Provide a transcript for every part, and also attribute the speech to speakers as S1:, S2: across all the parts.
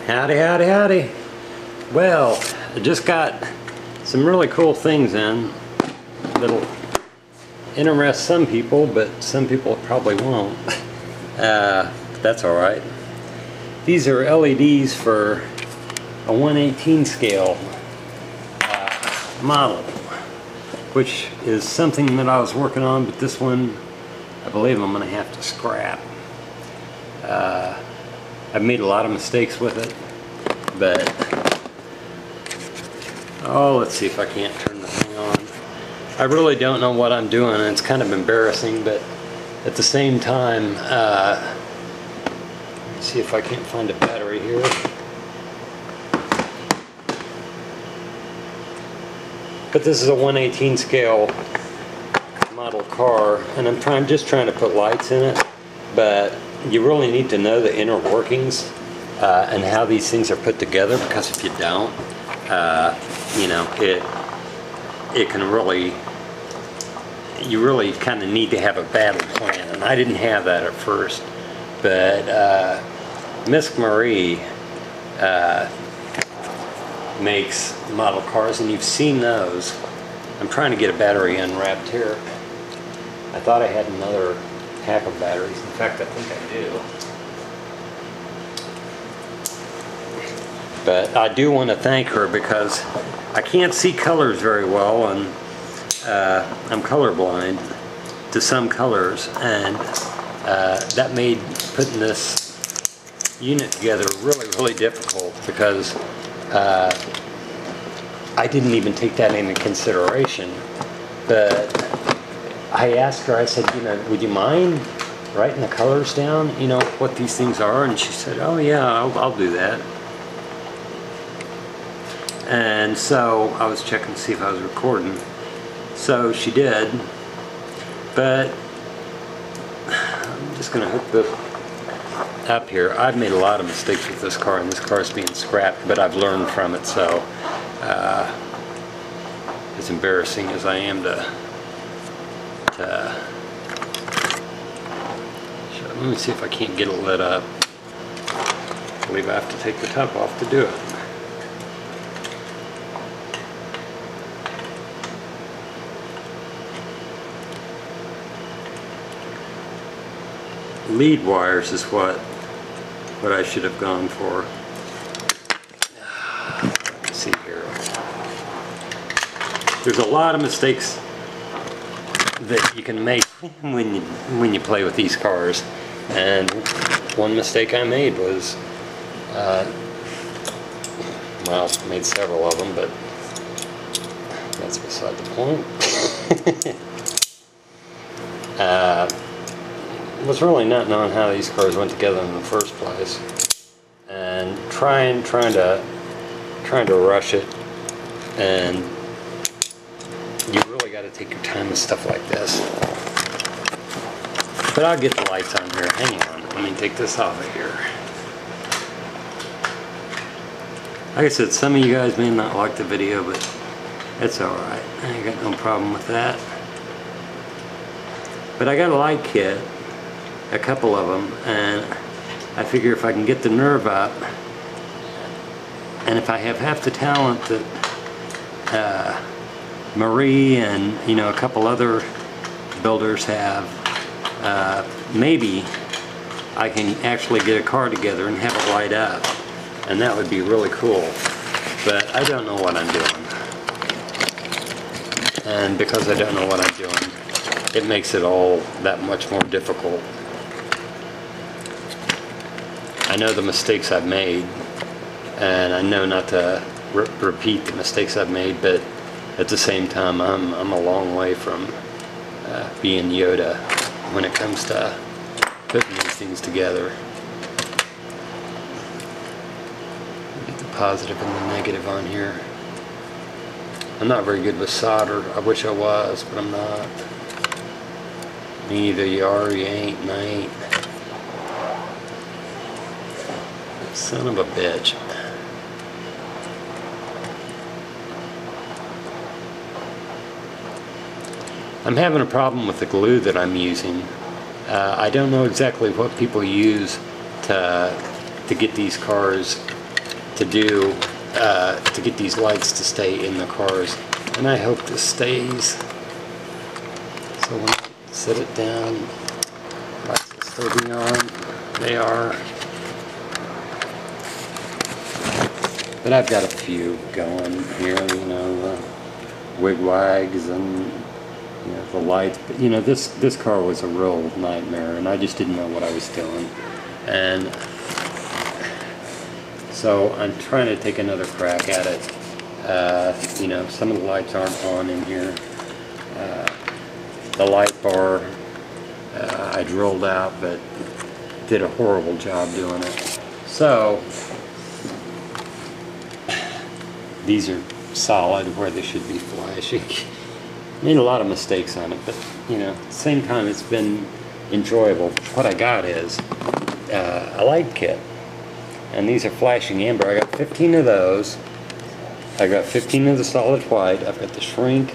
S1: Howdy, howdy, howdy. Well, I just got some really cool things in that'll interest some people, but some people probably won't. That's alright. These are LEDs for a 1/18 scale model, which is something that I was working on, but this one I believe I'm going to have to scrap. I've made a lot of mistakes with it, but oh, let's see if I can't turn the thing on. I really don't know what I'm doing, and it's kind of embarrassing, but at the same time, let's see if I can't find a battery here. But this is a 1/18 scale model car, and I'm just trying to put lights in it, but you really need to know the inner workings and how these things are put together, because if you don't, you know, it can really, you really kind of need to have a battle plan, and I didn't have that at first, but Miss Marie makes model cars, and you've seen those. I'm trying to get a battery unwrapped here. I thought I had another pack of batteries. In fact, I think I do. But I do want to thank her because I can't see colors very well, and I'm colorblind to some colors, and that made putting this unit together really difficult, because I didn't even take that into consideration. But I asked her, I said, you know, would you mind writing the colors down, you know, what these things are? And she said, oh yeah, I'll do that. And so I was checking to see if I was recording. So she did. But I'm just going to hook this up here. I've made a lot of mistakes with this car, and this car is being scrapped, but I've learned from it. So as embarrassing as I am let me see if I can't get it lit up. I believe I have to take the top off to do it. Lead wires is what I should have gone for. Let's see here. There's a lot of mistakes that you can make when you play with these cars, and one mistake I made was, well, I made several of them, but that's beside the point. Was really not knowing how these cars went together in the first place, and trying to rush it, and you really got to take your time with stuff like this. But I'll get the lights on here. Hang on, let me take this off of here. Like I said, some of you guys may not like the video, but it's alright. I ain't got no problem with that. But I got a light kit, a couple of them, and I figure if I can get the nerve up, and if I have half the talent that Marie and, you know, a couple other builders have, maybe I can actually get a car together and have it light up, and that would be really cool. But I don't know what I'm doing, and because I don't know what I'm doing, it makes it all that much more difficult. I know the mistakes I've made, and I know not to repeat the mistakes I've made, but at the same time, I'm a long way from being Yoda when it comes to putting these things together. Get the positive and the negative on here. I'm not very good with solder. I wish I was, but I'm not. Either you are or you ain't, and I ain't. Son of a bitch. I'm having a problem with the glue that I'm using. I don't know exactly what people use to get these cars to do to get these lights to stay in the cars, and I hope this stays. So when I set it down, lights will still be on. They are. But I've got a few going here, you know, wigwags and, you know, the lights. But you know, this car was a real nightmare, and I just didn't know what I was doing. And so I'm trying to take another crack at it. You know, some of the lights aren't on in here. The light bar I drilled out, but did a horrible job doing it. So these are solid where they should be flashing. Made a lot of mistakes on it, but you know, at the same time it's been enjoyable. What I got is a light kit, and these are flashing amber. I got 15 of those. I got 15 of the solid white. I've got the shrink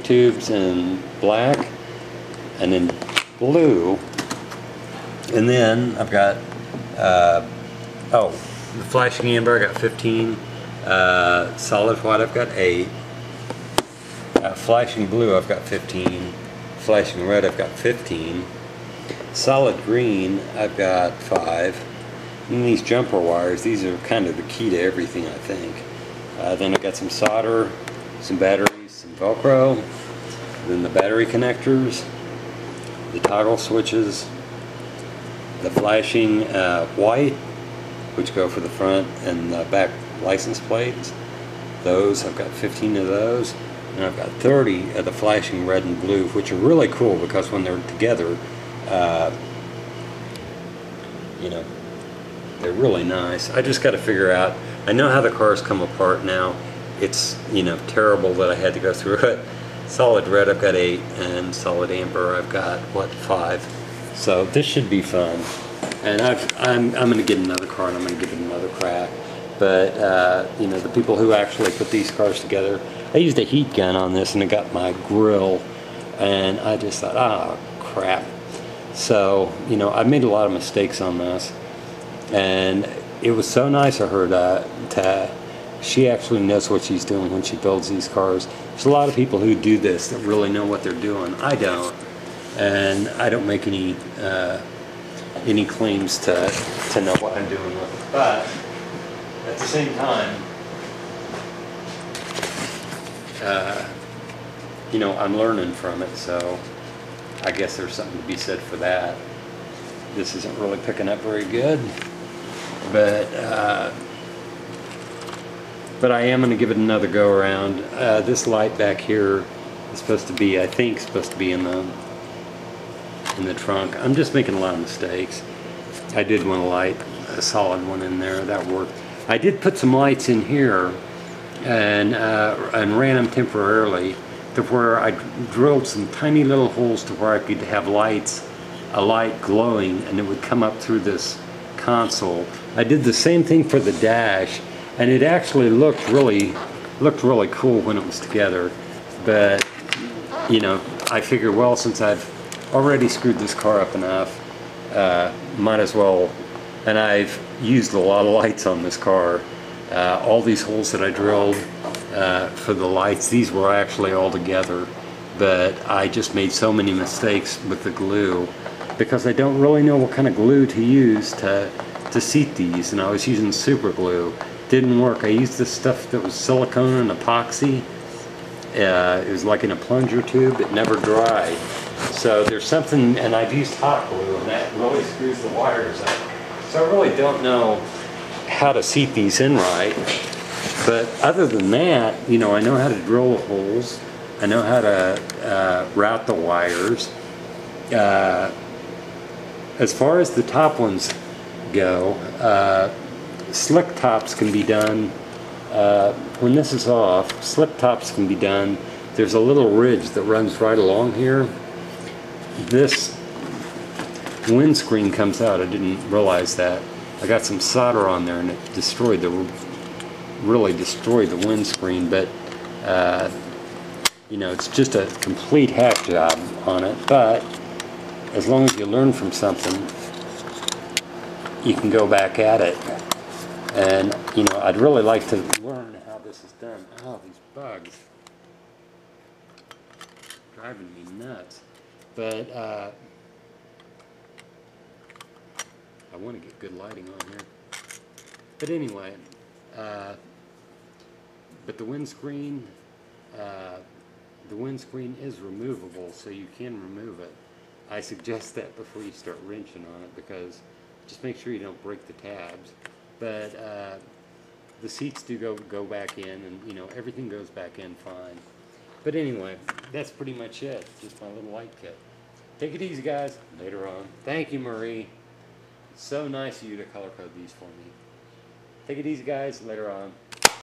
S1: tubes in black, and then blue, and then I've got the flashing amber. I got 15. Solid white I've got 8. Flashing blue I've got 15. Flashing red I've got 15. Solid green I've got 5. And these jumper wires, these are kind of the key to everything, I think. Then I've got some solder, some batteries, some Velcro, then the battery connectors, the toggle switches, the flashing white, which go for the front and the back license plates. Those, I've got 15 of those, and I've got 30 of the flashing red and blue, which are really cool because when they're together, you know, they're really nice. I just got to figure out, I know how the cars come apart now. It's, you know, terrible that I had to go through it. Solid red I've got 8, and solid amber I've got, what, 5. So this should be fun. And I'm going to get another car, and I'm going to give it another crack. But, you know, the people who actually put these cars together, I used a heat gun on this, and it got my grill, and I just thought, oh, crap. So, you know, I made a lot of mistakes on this, and it was so nice of her she actually knows what she's doing when she builds these cars. There's a lot of people who do this that really know what they're doing. I don't, and I don't make any claims to know what I'm doing with it. But at the same time, you know, I'm learning from it, so I guess there's something to be said for that. This isn't really picking up very good, but I am going to give it another go around. This light back here is supposed to be, I think, supposed to be in the trunk. I'm just making a lot of mistakes. I did want to light a solid one in there. That worked. I did put some lights in here and ran them temporarily to where I drilled some tiny little holes to where I could have a light glowing, and it would come up through this console. I did the same thing for the dash, and it actually looked really cool when it was together. But you know, I figured, well, since I've already screwed this car up enough, might as well. And I've used a lot of lights on this car. All these holes that I drilled for the lights, these were actually all together, but I just made so many mistakes with the glue because I don't really know what kind of glue to use to seat these, and I was using super glue. Didn't work. I used this stuff that was silicone and epoxy. It was like in a plunger tube. It never dried. So there's something, and I've used hot glue, and that really screws the wires up. So I really don't know how to seat these in right. But other than that, you know, I know how to drill the holes. I know how to route the wires. As far as the top ones go, slick tops can be done. When this is off, slip tops can be done. There's a little ridge that runs right along here. This windscreen comes out. I didn't realize that. I got some solder on there, and it really destroyed the windscreen. But you know, it's just a complete hack job on it. But as long as you learn from something, you can go back at it. And, you know, I'd really like to learn how this is done. Oh, these bugs. Driving me nuts. But, I want to get good lighting on here. But anyway, but the windscreen is removable, so you can remove it. I suggest that before you start wrenching on it, because just make sure you don't break the tabs. But the seats do go back in, and you know, everything goes back in fine. But anyway, that's pretty much it. Just my little light kit. Take it easy, guys. Later on. Thank you, Marie. It's so nice of you to color code these for me. Take it easy, guys. Later on.